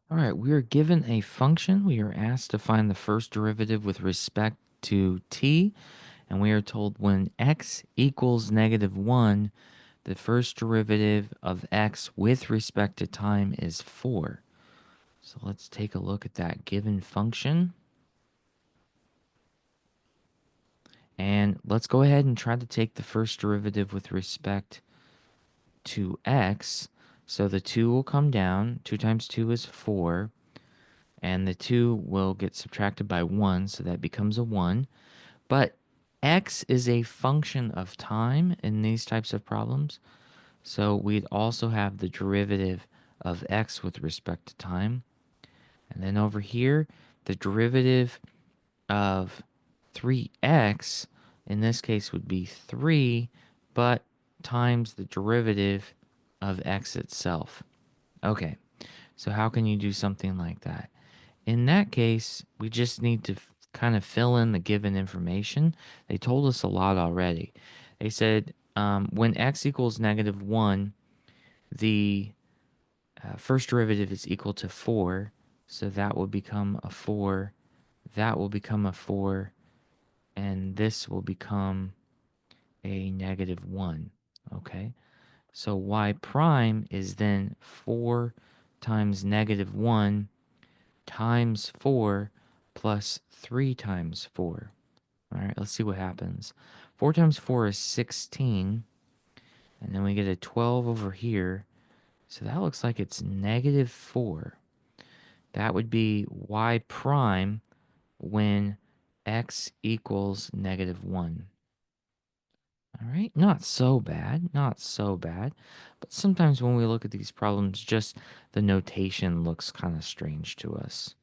All right, we are given a function. We are asked to find the first derivative with respect to t, and we are told when x equals -1, the first derivative of x with respect to time is 4. So let's take a look at that given function. And let's go ahead and try to take the first derivative with respect to x. So the 2 will come down. 2 times 2 is 4. And the 2 will get subtracted by 1, so that becomes a 1. But x is a function of time in these types of problems. So we'd also have the derivative of x with respect to time. And then over here, the derivative of 3x in this case would be 3, but times the derivative of x itself. Okay, so how can you do something like that? In that case, we just need to kind of fill in the given information. They told us a lot already. They said when x equals -1, the first derivative is equal to 4. So that will become a 4. That will become a 4. And this will become a -1. Okay. So y prime is then 4 times -1 times 4 plus 3 times 4. All right, let's see what happens. 4 times 4 is 16, and then we get a 12 over here. So that looks like it's -4. That would be y prime when x equals -1. All right, not so bad, not so bad. But sometimes when we look at these problems, just the notation looks kind of strange to us.